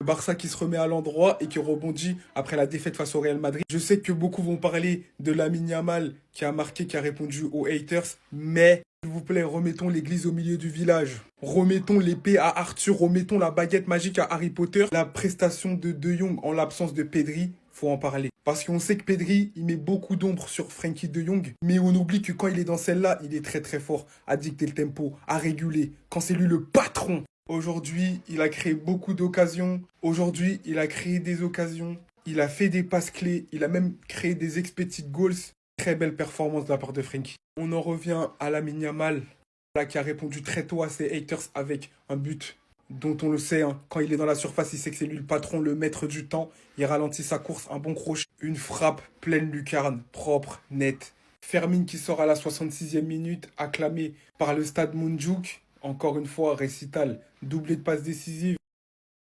Barça qui se remet à l'endroit et qui rebondit après la défaite face au Real Madrid. Je sais que beaucoup vont parler de Lamine Yamal qui a marqué, qui a répondu aux haters, mais s'il vous plaît, remettons l'église au milieu du village. Remettons l'épée à Arthur, remettons la baguette magique à Harry Potter. La prestation de Jong en l'absence de Pedri, faut en parler. Parce qu'on sait que Pedri, il met beaucoup d'ombre sur Frenkie de Jong, mais on oublie que quand il est dans celle-là, il est très très fort à dicter le tempo, à réguler, quand c'est lui le patron. Aujourd'hui, il a créé beaucoup d'occasions. Aujourd'hui, il a créé des occasions. Il a fait des passes clés. Il a même créé des expected goals. Très belle performance de la part de Frenkie. On en revient à Lamine Yamal, là, qui a répondu très tôt à ses haters avec un but dont on le sait, hein, quand il est dans la surface, il sait que c'est lui le patron, le maître du temps. Il ralentit sa course, un bon crochet, une frappe pleine lucarne, propre, nette. Fermin qui sort à la 66e minute, acclamé par le stade Moundjouk. Encore une fois, récital, doublé de passes décisives.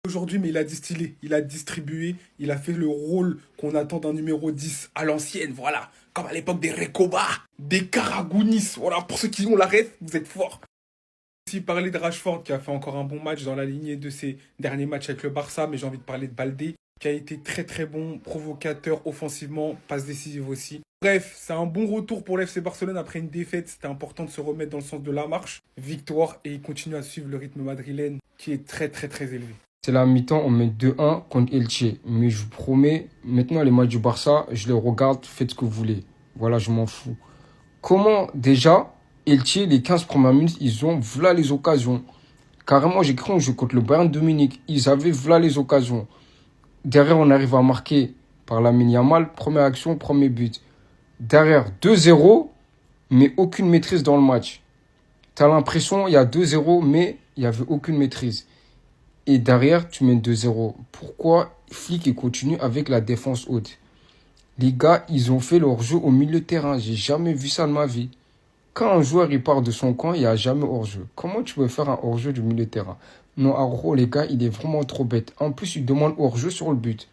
Aujourd'hui, mais il a distillé, il a distribué, il a fait le rôle qu'on attend d'un numéro 10 à l'ancienne, voilà. Comme à l'époque des Recoba, des Karagounis. Voilà, pour ceux qui ont la ref, vous êtes forts. Aussi parler de Rashford qui a fait encore un bon match dans la lignée de ses derniers matchs avec le Barça, mais j'ai envie de parler de Baldé qui a été très très bon, provocateur offensivement, passe décisive aussi. Bref, c'est un bon retour pour l'FC Barcelone après une défaite. C'était important de se remettre dans le sens de la marche. Victoire et il continue à suivre le rythme madrilène qui est très très très élevé. C'est la mi-temps, on met 2-1 contre Elche. Mais je vous promets, maintenant les matchs du Barça, je les regarde, faites ce que vous voulez. Voilà, je m'en fous. Comment déjà, Elche, les 15 premières minutes, ils ont voilà les occasions. Carrément, j'ai cru un jeu contre le Bayern de Munich. Ils avaient voilà les occasions. Derrière, on arrive à marquer par Lamine Yamal. Première action, premier but. Derrière, 2-0, mais aucune maîtrise dans le match. Tu as l'impression il y a 2-0, mais il n'y avait aucune maîtrise. Et derrière, tu mets 2-0. Pourquoi Flick continue avec la défense haute? Les gars, ils ont fait leur jeu au milieu de terrain. J'ai jamais vu ça de ma vie. Quand un joueur il part de son camp, il n'y a jamais hors-jeu. Comment tu veux faire un hors-jeu du milieu de terrain? Non, Arro, les gars, il est vraiment trop bête. En plus, il demande hors-jeu sur le but.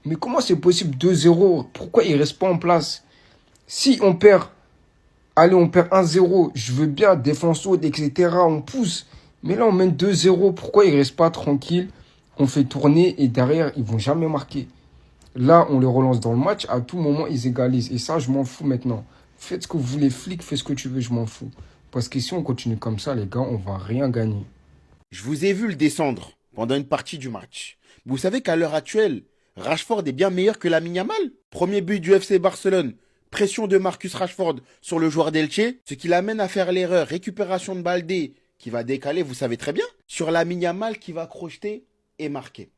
Mais comment c'est possible 2-0? Pourquoi il reste pas en place? Si on perd, allez, on perd 1-0, je veux bien, défense haute, etc., on pousse. Mais là, on mène 2-0, pourquoi il reste pas tranquille? On fait tourner et derrière, ils vont jamais marquer. Là, on les relance dans le match, à tout moment, ils égalisent. Et ça, je m'en fous maintenant. Faites ce que vous voulez, flic, fais ce que tu veux, je m'en fous. Parce que si on continue comme ça, les gars, on va rien gagner. Je vous ai vu le descendre pendant une partie du match. Vous savez qu'à l'heure actuelle, Rashford est bien meilleur que Lamine Yamal. Premier but du FC Barcelone, pression de Marcus Rashford sur le joueur d'Elche, ce qui l'amène à faire l'erreur, récupération de Baldé qui va décaler, vous savez très bien, sur Lamine Yamal qui va crocheter et marquer.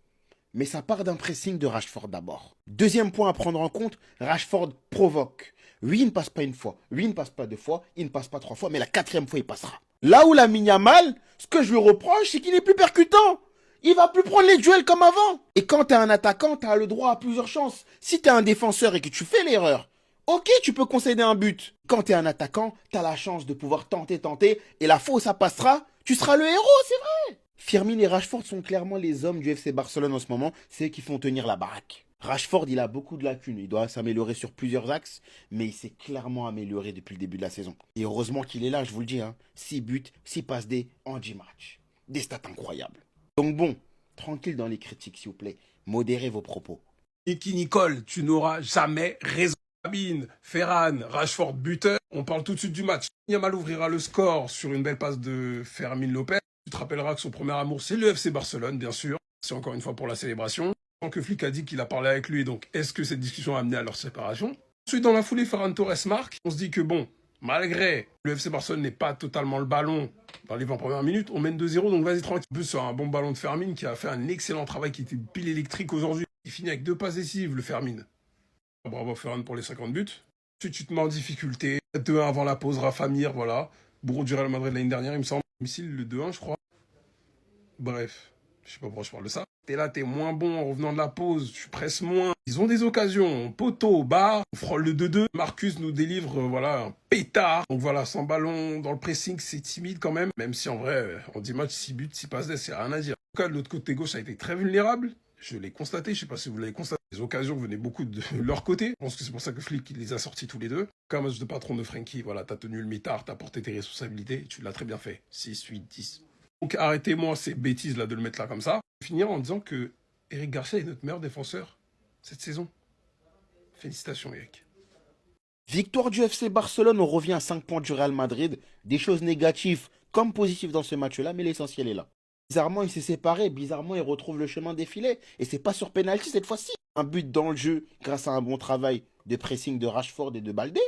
Mais ça part d'un pressing de Rashford d'abord. Deuxième point à prendre en compte, Rashford provoque. Oui, il ne passe pas une fois, oui, il ne passe pas deux fois, il ne passe pas trois fois, mais la quatrième fois, il passera. Là où Lamine Yamal, ce que je lui reproche, c'est qu'il est plus percutant. Il va plus prendre les duels comme avant. Et quand t'es un attaquant, t'as le droit à plusieurs chances. Si t'es un défenseur et que tu fais l'erreur, ok, tu peux concéder un but. Quand t'es un attaquant, t'as la chance de pouvoir tenter, et la fois où ça passera, tu seras le héros, c'est vrai. Firmino et Rashford sont clairement les hommes du FC Barcelone en ce moment, c'est eux qui font tenir la baraque. Rashford, il a beaucoup de lacunes, il doit s'améliorer sur plusieurs axes, mais il s'est clairement amélioré depuis le début de la saison. Et heureusement qu'il est là, je vous le dis, hein. 6 buts, 6 passes D en 10 matchs. Des stats incroyables. Donc bon, tranquille dans les critiques s'il vous plaît, modérez vos propos. Nicky Nicole, tu n'auras jamais raison. Sabine, Ferran, Rashford buteur. On parle tout de suite du match. Yamal ouvrira le score sur une belle passe de Fermin Lopez. Tu te rappelleras que son premier amour, c'est le FC Barcelone, bien sûr. C'est encore une fois pour la célébration. Tant que Flick a dit qu'il a parlé avec lui, donc est-ce que cette discussion a amené à leur séparation? Ensuite, dans la foulée, Ferran Torres marque. On se dit que bon, malgré le FC Barcelone n'est pas totalement le ballon dans les 20 premières minutes, on mène 2-0, donc vas-y tranquille. En plus, sur un bon ballon de Fermin qui a fait un excellent travail, qui était pile électrique aujourd'hui. Il finit avec 2 passes décisives, le Fermin. Bravo Ferran pour les 50 buts. Ensuite, tu te mets en difficulté. 2-1 avant la pause, Rafa Mir, voilà. Bourreau du Real Madrid l'année dernière, il me semble. Domicile, le 2-1, je crois. Bref, je sais pas pourquoi je parle de ça. T'es là, t'es moins bon en revenant de la pause, tu presses moins. Ils ont des occasions, poteau, barre, on frôle le 2-2. Marcus nous délivre, voilà, un pétard. Donc voilà, sans ballon, dans le pressing, c'est timide quand même. Même si en vrai, en 10 matchs, 6 buts, 6 passes, c'est rien à dire. En tout cas, de l'autre côté gauche, ça a été très vulnérable. Je l'ai constaté, je sais pas si vous l'avez constaté. Les occasions venaient beaucoup de leur côté. Je pense que c'est pour ça que Flick il les a sortis tous les deux. Comme match de patron de Frenkie, voilà, t'as tenu le mitard, t'as porté tes responsabilités, tu l'as très bien fait. 6, 8, 10. Donc arrêtez-moi ces bêtises là de le mettre là comme ça. Je vais finir en disant que Eric Garcia est notre meilleur défenseur cette saison. Félicitations Eric. Victoire du FC Barcelone, on revient à 5 points du Real Madrid. Des choses négatives comme positives dans ce match-là, mais l'essentiel est là. Bizarrement, il s'est séparé. Bizarrement, il retrouve le chemin des filets. Et c'est pas sur penalty cette fois-ci. Un but dans le jeu grâce à un bon travail de pressing de Rashford et de Baldé.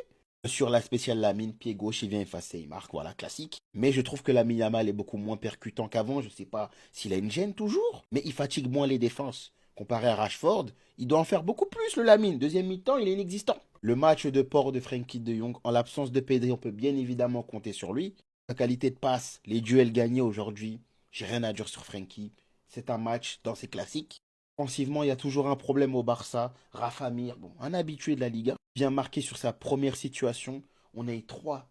Sur la spéciale Lamine, pied gauche, il vient effacer, il marque, voilà, classique. Mais je trouve que Lamine Yamal est beaucoup moins percutant qu'avant. Je sais pas s'il a une gêne toujours, mais il fatigue moins les défenses. Comparé à Rashford, il doit en faire beaucoup plus le Lamine. Deuxième mi-temps, il est inexistant. Le match de port de Frenkie de Jong, en l'absence de Pedri, on peut bien évidemment compter sur lui. Sa qualité de passe, les duels gagnés aujourd'hui, j'ai rien à dire sur Frenkie. C'est un match dans ses classiques. Offensivement, il y a toujours un problème au Barça. Rafa Mir, bon, un habitué de la Liga, vient marquer sur sa première situation. On a eu trois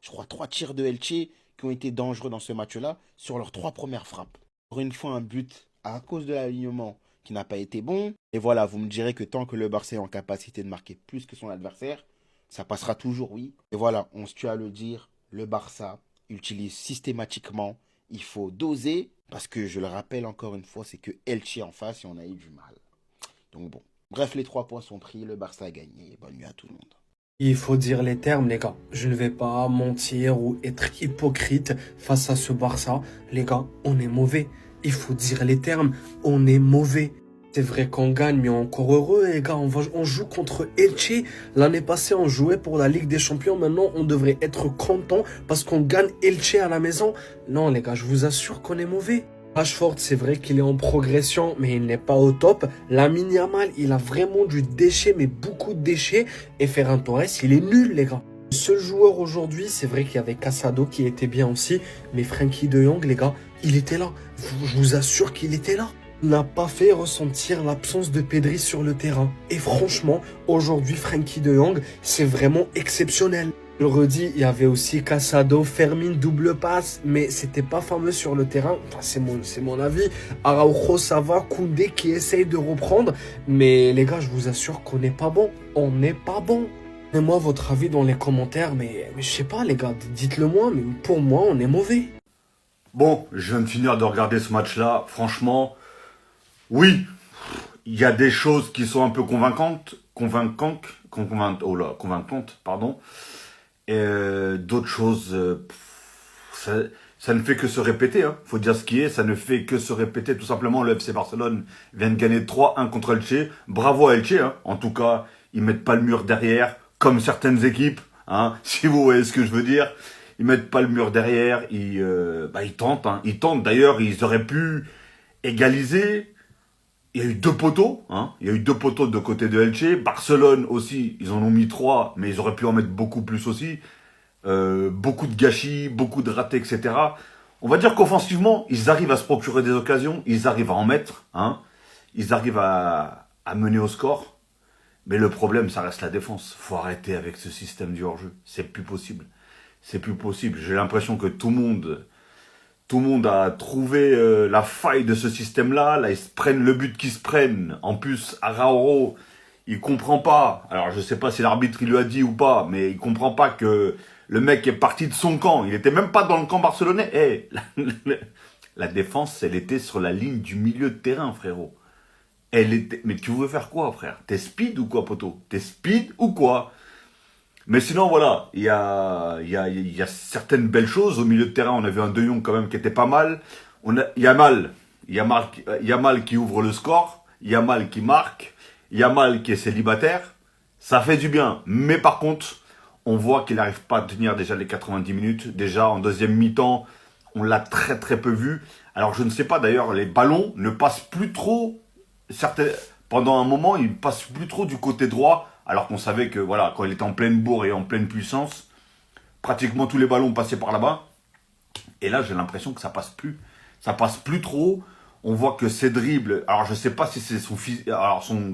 tirs de Elche qui ont été dangereux dans ce match-là sur leurs 3 premières frappes. Pour une fois, un but à cause de l'alignement qui n'a pas été bon. Et voilà, vous me direz que tant que le Barça est en capacité de marquer plus que son adversaire, ça passera toujours, oui. Et voilà, on se tue à le dire, le Barça utilise systématiquement, il faut doser, parce que je le rappelle encore une fois, c'est que Elche en face et on a eu du mal. Donc bon, bref, les 3 points sont pris, le Barça a gagné, bonne nuit à tout le monde. Il faut dire les termes, les gars. Je ne vais pas mentir ou être hypocrite face à ce Barça. Les gars, on est mauvais. Il faut dire les termes, on est mauvais. C'est vrai qu'on gagne, mais encore heureux, les gars. On joue contre Elche. L'année passée, on jouait pour la Ligue des Champions. Maintenant, on devrait être content parce qu'on gagne Elche à la maison. Non, les gars, je vous assure qu'on est mauvais. Rashford, c'est vrai qu'il est en progression, mais il n'est pas au top. Lamine Yamal, il a vraiment du déchet, mais beaucoup de déchets. Et Ferran Torres, il est nul, les gars. Le seul joueur aujourd'hui, c'est vrai qu'il y avait Casado qui était bien aussi, mais Frenkie de Jong, les gars, il était là. Je vous assure qu'il était là. Il n'a pas fait ressentir l'absence de Pedri sur le terrain. Et franchement, aujourd'hui, Frenkie de Jong, c'est vraiment exceptionnel. Je le redis, il y avait aussi Casado, Fermin, double passe, mais c'était pas fameux sur le terrain. Enfin, c'est mon avis. Araujo, ça va, Koundé qui essaye de reprendre. Mais les gars, je vous assure qu'on n'est pas bon. On n'est pas bon. Donnez-moi votre avis dans les commentaires, mais je sais pas les gars, dites-le moi, mais pour moi, on est mauvais. Bon, je viens de finir de regarder ce match-là. Franchement, oui, il y a des choses qui sont un peu convaincantes, pardon. Et d'autres choses, ça ne fait que se répéter, hein. Faut dire ce qui est, ça ne fait que se répéter. Tout simplement, le FC Barcelone vient de gagner 3-1 contre Elche. Bravo à Elche, hein. En tout cas, ils mettent pas le mur derrière, comme certaines équipes, hein. Si vous voyez ce que je veux dire. Ils mettent pas le mur derrière, ils tentent, hein. Ils tentent. D'ailleurs, ils auraient pu égaliser. Il y a eu 2 poteaux, hein. Il y a eu 2 poteaux de côté de Elche. Barcelone aussi, ils en ont mis 3, mais ils auraient pu en mettre beaucoup plus aussi. Beaucoup de gâchis, beaucoup de ratés, etc. On va dire qu'offensivement, ils arrivent à se procurer des occasions, ils arrivent à en mettre, hein. Ils arrivent à mener au score. Mais le problème, ça reste la défense. Faut arrêter avec ce système du hors-jeu. C'est plus possible. C'est plus possible. J'ai l'impression que tout le monde a trouvé la faille de ce système-là. Là, ils se prennent le but qu'ils se prennent. En plus, Araujo, il comprend pas. Alors, je sais pas si l'arbitre il lui a dit ou pas, mais il comprend pas que le mec est parti de son camp. Il était même pas dans le camp barcelonais. Eh, la défense, elle était sur la ligne du milieu de terrain, frérot. Mais tu veux faire quoi, frère? T'es speed ou quoi, poteau? T'es speed ou quoi? Mais sinon, voilà, il y a certaines belles choses. Au milieu de terrain, on a vu un De Jong quand même qui était pas mal. On a Yamal qui ouvre le score. Yamal qui marque. Yamal qui est célibataire. Ça fait du bien. Mais par contre, on voit qu'il n'arrive pas à tenir déjà les 90 minutes. Déjà, en deuxième mi-temps, on l'a très très peu vu. Alors, je ne sais pas d'ailleurs, les ballons ne passent plus trop. Pendant un moment, ils passent plus trop du côté droit. Alors qu'on savait que voilà, quand il était en pleine bourre et en pleine puissance, pratiquement tous les ballons passaient par là-bas. Et là, j'ai l'impression que ça passe plus. Ça passe plus trop. On voit que ses dribbles, alors je sais pas si c'est son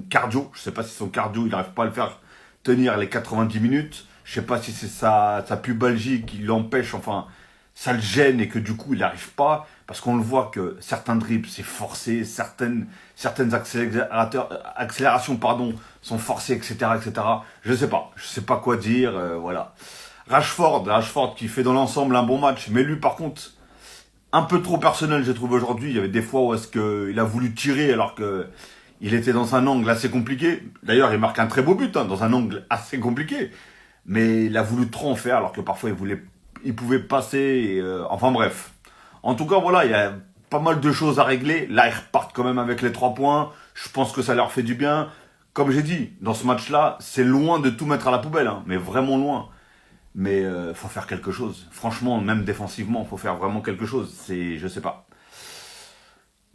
cardio, je sais pas si son cardio, il n'arrive pas à le faire tenir les 90 minutes. Je sais pas si c'est sa pubalgie qui l'empêche, enfin, ça le gêne et que du coup, il n'arrive pas. Parce qu'on le voit que certains dribbles, c'est forcé, certaines accélérations, sont forcées, etc., etc. Je sais pas quoi dire, voilà. Rashford qui fait dans l'ensemble un bon match, mais lui, par contre, un peu trop personnel, j'ai trouvé aujourd'hui. Il y avait des fois où est-ce qu'il a voulu tirer alors que il était dans un angle assez compliqué. D'ailleurs, il marque un très beau but, hein, dans un angle assez compliqué. Mais il a voulu trop en faire alors que parfois il pouvait passer. Enfin bref. En tout cas, voilà, il y a pas mal de choses à régler. Là, ils repartent quand même avec les 3 points. Je pense que ça leur fait du bien. Comme j'ai dit, dans ce match-là, c'est loin de tout mettre à la poubelle, hein, mais vraiment loin. Mais faut faire quelque chose. Franchement, même défensivement, faut faire vraiment quelque chose. Je sais pas.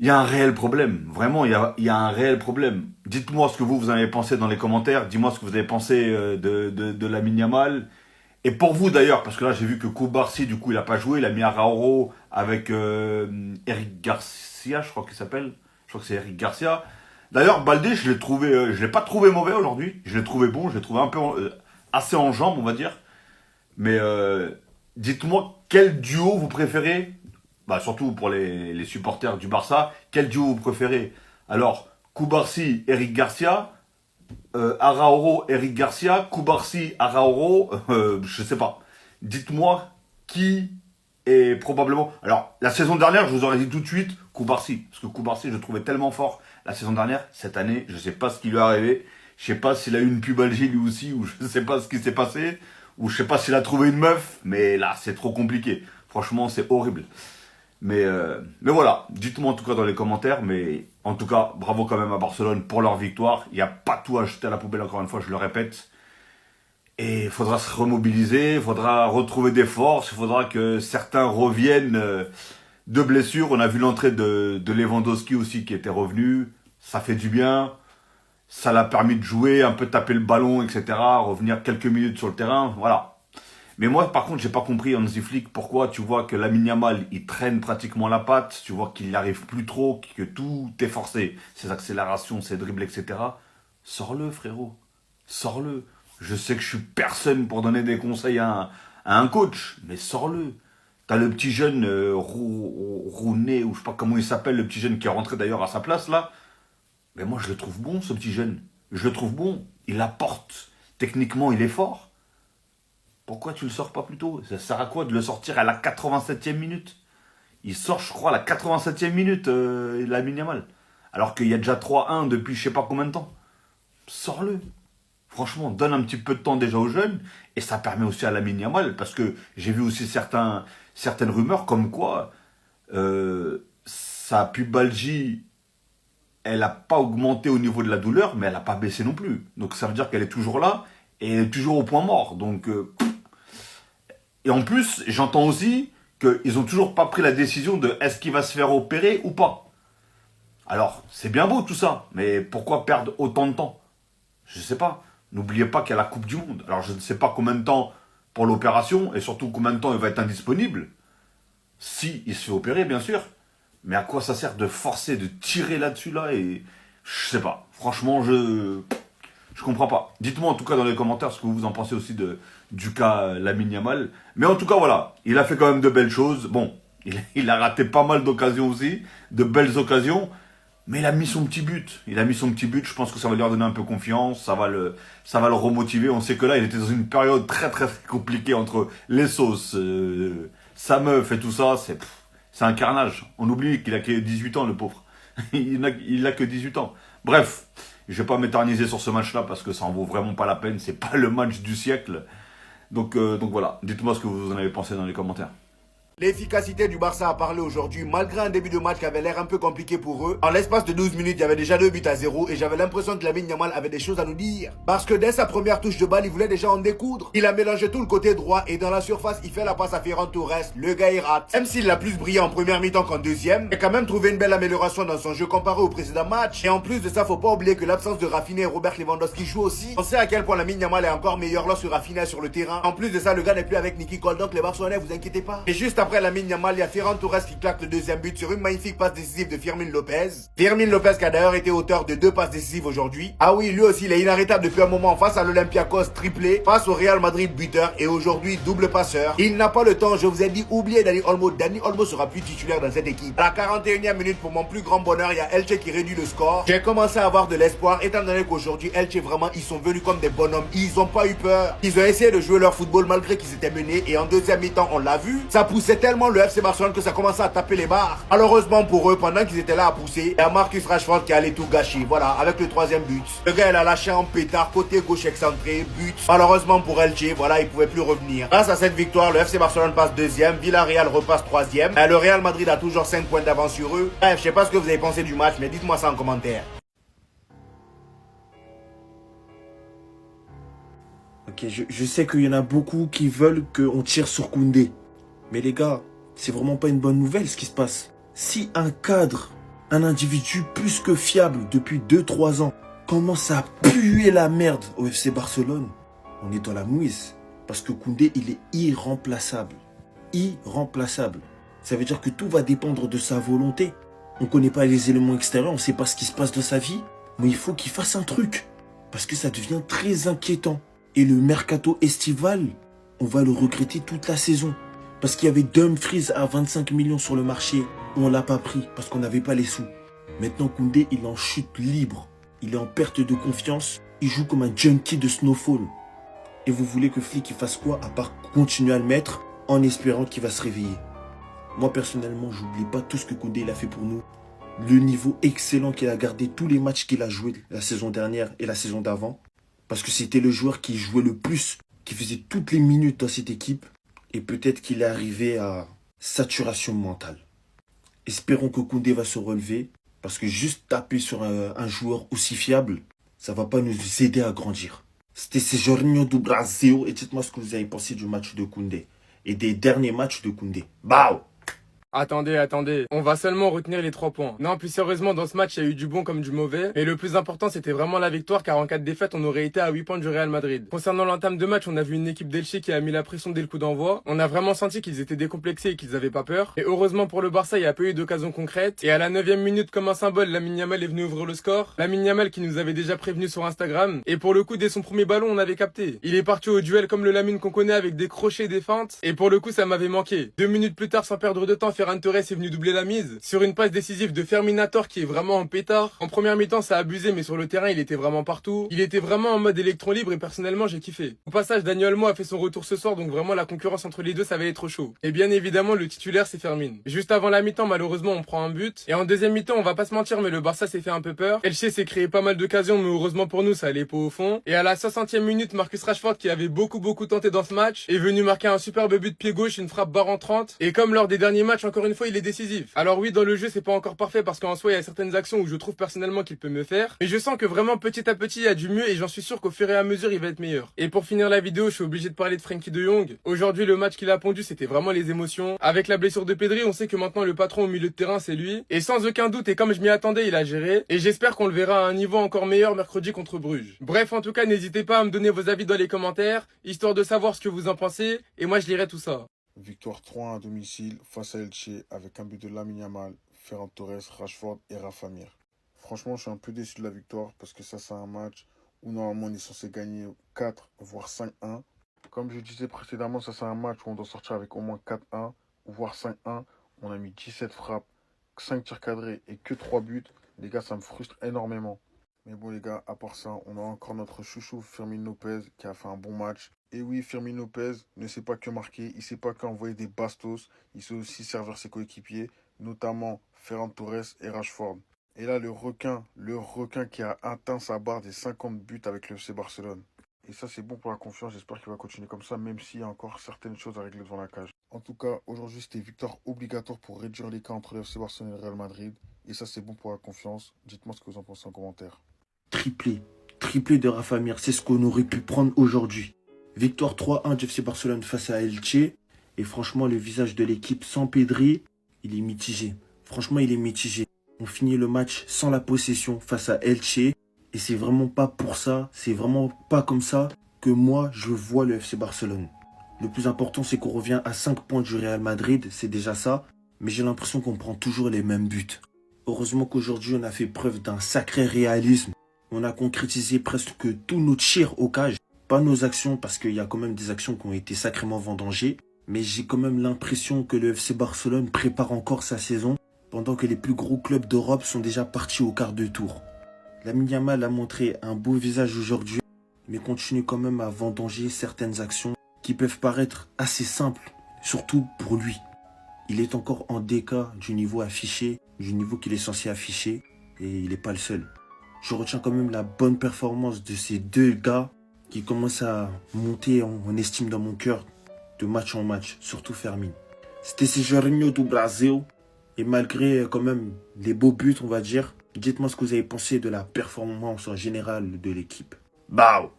Il y a un réel problème. Vraiment, il y a un réel problème. Dites-moi ce que vous en avez pensé dans les commentaires. Dis-moi ce que vous avez pensé de Lamine Yamal. Et pour vous d'ailleurs, parce que là j'ai vu que Koubarsi, du coup, il a pas joué. Il a mis Arauro avec Eric Garcia, je crois qu'il s'appelle. Je crois que c'est Eric Garcia. D'ailleurs, Baldé, je l'ai pas trouvé mauvais aujourd'hui. Je l'ai trouvé bon, je l'ai trouvé un peu assez en jambes, on va dire. Mais dites-moi quel duo vous préférez. Bah, surtout pour les supporters du Barça, quel duo vous préférez? Alors, Koubarsi, Eric Garcia, Arauro, Eric Garcia, Koubarsi, Arauro, je sais pas. Dites-moi qui est probablement... Alors, la saison dernière, je vous aurais dit tout de suite Koubarsi, parce que Koubarsi, je le trouvais tellement fort la saison dernière. Cette année, je sais pas ce qui lui est arrivé. Je sais pas s'il a eu une pubalgie lui aussi, ou je sais pas ce qui s'est passé, ou je sais pas s'il a trouvé une meuf, mais là, c'est trop compliqué. Franchement, c'est horrible. Mais voilà, dites-moi en tout cas dans les commentaires, mais en tout cas, bravo quand même à Barcelone pour leur victoire. Il n'y a pas tout à jeter à la poubelle, encore une fois, je le répète. Et il faudra se remobiliser, il faudra retrouver des forces, il faudra que certains reviennent de blessures. On a vu l'entrée de Lewandowski aussi qui était revenu, ça fait du bien. Ça l'a permis de jouer, un peu taper le ballon, etc. Revenir quelques minutes sur le terrain, voilà. Mais moi, par contre, j'ai pas compris, Hansi Flick, pourquoi tu vois que Lamine Yamal, il traîne pratiquement la patte, tu vois qu'il n'y arrive plus trop, que tout est forcé, ses accélérations, ses dribbles, etc. Sors-le, frérot. Sors-le. Je sais que je suis personne pour donner des conseils à un coach, mais sors-le. T'as le petit jeune Rounet, ou je sais pas comment il s'appelle, le petit jeune qui est rentré d'ailleurs à sa place, là. Mais moi, je le trouve bon, ce petit jeune. Je le trouve bon. Il apporte. Techniquement, il est fort. Pourquoi tu le sors pas plus tôt? Ça sert à quoi de le sortir à la 87e minute? Il sort, je crois, à la 87e minute, Lamine Yamal. Alors qu'il y a déjà 3-1 depuis je sais pas combien de temps. Sors-le. Franchement, donne un petit peu de temps déjà aux jeunes. Et ça permet aussi à Lamine Yamal. Parce que j'ai vu aussi certaines rumeurs comme quoi sa pubalgie, elle n'a pas augmenté au niveau de la douleur, mais elle n'a pas baissé non plus. Donc ça veut dire qu'elle est toujours là. Et elle est toujours au point mort. Donc... Et en plus, j'entends aussi qu'ils n'ont toujours pas pris la décision de est-ce qu'il va se faire opérer ou pas. Alors, c'est bien beau tout ça, mais pourquoi perdre autant de temps? Je ne sais pas. N'oubliez pas qu'il y a la Coupe du Monde. Alors, je ne sais pas combien de temps pour l'opération, et surtout combien de temps il va être indisponible. Si il se fait opérer, bien sûr. Mais à quoi ça sert de forcer, de tirer là-dessus, là, et... Je sais pas. Franchement, je comprends pas. Dites-moi en tout cas dans les commentaires ce que vous en pensez aussi du cas Lamine Yamal. Mais en tout cas, voilà. Il a fait quand même de belles choses. Bon, il a raté pas mal d'occasions aussi. De belles occasions. Mais il a mis son petit but. Il a mis son petit but. Je pense que ça va lui redonner un peu confiance. Ça va le remotiver. On sait que là, il était dans une période très très, très compliquée entre les sauces, sa meuf et tout ça. C'est un carnage. On oublie qu'il a que 18 ans, le pauvre. Il a que 18 ans. Bref. Je vais pas m'éterniser sur ce match-là parce que ça en vaut vraiment pas la peine. C'est pas le match du siècle. Donc voilà. Dites-moi ce que vous en avez pensé dans les commentaires. L'efficacité du Barça a parlé aujourd'hui, malgré un début de match qui avait l'air un peu compliqué pour eux. En l'espace de 12 minutes, il y avait déjà 2-0 et j'avais l'impression que Lamine Yamal avait des choses à nous dire. Parce que dès sa première touche de balle, il voulait déjà en découdre. Il a mélangé tout le côté droit et dans la surface, il fait la passe à Ferran Torres. Le gars, il rate. Même s'il a plus brillé en première mi-temps qu'en deuxième, il a quand même trouvé une belle amélioration dans son jeu comparé au précédent match. Et en plus de ça, faut pas oublier que l'absence de Rafinha et Robert Lewandowski joue aussi. On sait à quel point Lamine Yamal est encore meilleur lorsque Rafinha est sur le terrain. En plus de ça, le gars n'est plus avec Nicky Cole, donc les Barcelonais, vous inquiétez pas. Et juste après Lamine Yamal, il y a Ferran Torres qui claque le deuxième but sur une magnifique passe décisive de Fermin Lopez. Fermin Lopez qui a d'ailleurs été auteur de 2 passes décisives aujourd'hui. Ah oui, lui aussi, il est inarrêtable depuis un moment face à l'Olympiakos, triplé, face au Real Madrid, buteur, et aujourd'hui, double passeur. Il n'a pas le temps, je vous ai dit, oubliez Dani Olmo. Dani Olmo sera plus titulaire dans cette équipe. À la 41e minute, pour mon plus grand bonheur, il y a Elche qui réduit le score. J'ai commencé à avoir de l'espoir, étant donné qu'aujourd'hui, Elche, vraiment, ils sont venus comme des bonhommes. Ils ont pas eu peur. Ils ont essayé de jouer leur football malgré qu'ils étaient menés, et en deuxième mi-temps, on l'a vu, ça poussait poussait tellement le FC Barcelone que ça commençait à taper les barres. Malheureusement pour eux, pendant qu'ils étaient là à pousser, il y a Marcus Rashford qui allait tout gâcher. Voilà, avec le troisième but. Le gars, il a lâché en pétard, côté gauche excentré, but. Malheureusement pour Elche, voilà, il pouvait plus revenir. Grâce à cette victoire, le FC Barcelone passe deuxième, Villarreal repasse troisième. Le Real Madrid a toujours 5 points d'avance sur eux. Bref, je sais pas ce que vous avez pensé du match, mais dites-moi ça en commentaire. Ok, je sais qu'il y en a beaucoup qui veulent qu'on tire sur Koundé. Mais les gars, c'est vraiment pas une bonne nouvelle ce qui se passe. Si un cadre, un individu plus que fiable depuis 2-3 ans, commence à puer la merde au FC Barcelone, on est dans la mouise. Parce que Koundé, il est irremplaçable. Irremplaçable. Ça veut dire que tout va dépendre de sa volonté. On connaît pas les éléments extérieurs, on sait pas ce qui se passe dans sa vie. Mais il faut qu'il fasse un truc. Parce que ça devient très inquiétant. Et le mercato estival, on va le regretter toute la saison. Parce qu'il y avait Dumfries à 25 millions sur le marché. On l'a pas pris parce qu'on n'avait pas les sous. Maintenant, Koundé, il est en chute libre. Il est en perte de confiance. Il joue comme un junkie de Snowfall. Et vous voulez que Flick il fasse quoi à part continuer à le mettre en espérant qu'il va se réveiller. Moi, personnellement, j'oublie pas tout ce que Koundé il a fait pour nous. Le niveau excellent qu'il a gardé tous les matchs qu'il a joué la saison dernière et la saison d'avant. Parce que c'était le joueur qui jouait le plus, qui faisait toutes les minutes dans cette équipe. Et peut-être qu'il est arrivé à saturation mentale. Espérons que Koundé va se relever. Parce que juste taper sur un joueur aussi fiable, ça va pas nous aider à grandir. C'était Jorginho do Brasil. Et dites-moi ce que vous avez pensé du match de Koundé. Et des derniers matchs de Koundé. Bao! Attendez, on va seulement retenir les 3 points. Non, plus sérieusement, dans ce match, il y a eu du bon comme du mauvais. Mais le plus important, c'était vraiment la victoire, car en cas de défaite, on aurait été à 8 points du Real Madrid. Concernant l'entame de match, on a vu une équipe d'Elche qui a mis la pression dès le coup d'envoi. On a vraiment senti qu'ils étaient décomplexés et qu'ils avaient pas peur. Et heureusement pour le Barça, il n'y a pas eu d'occasion concrète. Et à la 9e minute, comme un symbole, Lamine Yamal est venu ouvrir le score. Lamine Yamal qui nous avait déjà prévenu sur Instagram. Et pour le coup, dès son premier ballon, on avait capté. Il est parti au duel comme le Lamine qu'on connaît avec des crochets et des feintes. Et pour le coup, ça m'avait manqué. 2 minutes plus tard, sans perdre de temps, Ferran Torres est venu doubler la mise sur une passe décisive de Ferminator qui est vraiment en pétard. En première mi-temps, ça a abusé, mais sur le terrain, il était vraiment partout. Il était vraiment en mode électron libre et personnellement, j'ai kiffé. Au passage, Dani Olmo a fait son retour ce soir, donc vraiment la concurrence entre les deux, ça va être chaud. Et bien évidemment, le titulaire, c'est Fermin. Juste avant la mi-temps, malheureusement, on prend un but. Et en deuxième mi-temps, on va pas se mentir, mais le Barça s'est fait un peu peur. Elche s'est créé pas mal d'occasions, mais heureusement pour nous, ça allait pas au fond. Et à la 60e minute, Marcus Rashford, qui avait beaucoup tenté dans ce match, est venu marquer un superbe but de pied gauche, une frappe barre en 30. Et comme lors des derniers matchs, encore une fois, il est décisif. Alors oui, dans le jeu, c'est pas encore parfait parce qu'en soi, il y a certaines actions où je trouve personnellement qu'il peut me faire. Mais je sens que vraiment petit à petit, il y a du mieux et j'en suis sûr qu'au fur et à mesure, il va être meilleur. Et pour finir la vidéo, je suis obligé de parler de Frenkie de Jong. Aujourd'hui, le match qu'il a pondu, c'était vraiment les émotions. Avec la blessure de Pedri, on sait que maintenant le patron au milieu de terrain, c'est lui. Et sans aucun doute, et comme je m'y attendais, il a géré. Et j'espère qu'on le verra à un niveau encore meilleur mercredi contre Bruges. Bref, en tout cas, n'hésitez pas à me donner vos avis dans les commentaires, histoire de savoir ce que vous en pensez. Et moi, je lirai tout ça. Victoire 3-1 à domicile face à Elche avec un but de Lamine Yamal, Ferran Torres, Rashford et Rafa Mir. Franchement, je suis un peu déçu de la victoire parce que ça, c'est un match où normalement on est censé gagner 4 voire 5-1. Comme je disais précédemment, ça, c'est un match où on doit sortir avec au moins 4-1 voire 5-1. On a mis 17 frappes, 5 tirs cadrés et que 3 buts. Les gars, ça me frustre énormément. Mais bon, les gars, à part ça, on a encore notre chouchou Fermin Lopez qui a fait un bon match. Et oui, Fermin Lopez ne sait pas que marquer, il ne sait pas qu'envoyer des bastos. Il sait aussi servir ses coéquipiers, notamment Ferran Torres et Rashford. Et là, le requin qui a atteint sa barre des 50 buts avec le FC Barcelone. Et ça, c'est bon pour la confiance. J'espère qu'il va continuer comme ça, même s'il y a encore certaines choses à régler devant la cage. En tout cas, aujourd'hui, c'était victoire obligatoire pour réduire l'écart entre le FC Barcelone et le Real Madrid. Et ça, c'est bon pour la confiance. Dites-moi ce que vous en pensez en commentaire. Triplé de Rafa Mir, c'est ce qu'on aurait pu prendre aujourd'hui. Victoire 3-1 du FC Barcelone face à Elche. Et franchement, le visage de l'équipe sans Pedri, il est mitigé. Franchement, il est mitigé. On finit le match sans la possession face à Elche. Et c'est vraiment pas pour ça, c'est vraiment pas comme ça que moi, je vois le FC Barcelone. Le plus important, c'est qu'on revient à 5 points du Real Madrid, c'est déjà ça. Mais j'ai l'impression qu'on prend toujours les mêmes buts. Heureusement qu'aujourd'hui, on a fait preuve d'un sacré réalisme. On a concrétisé presque tous nos tirs au cage. Pas nos actions, parce qu'il y a quand même des actions qui ont été sacrément vendangées. Mais j'ai quand même l'impression que le FC Barcelone prépare encore sa saison, pendant que les plus gros clubs d'Europe sont déjà partis au quart de tour. Lamine Yamal a montré un beau visage aujourd'hui, mais continue quand même à vendanger certaines actions qui peuvent paraître assez simples, surtout pour lui. il est encore en déca du niveau affiché, du niveau qu'il est censé afficher, et il n'est pas le seul. Je retiens quand même la bonne performance de ces deux gars qui commencent à monter en estime dans mon cœur de match en match, surtout Fermin. C'était Serginho do Brasil, et malgré quand même les beaux buts, on va dire, dites-moi ce que vous avez pensé de la performance en général de l'équipe. Bao!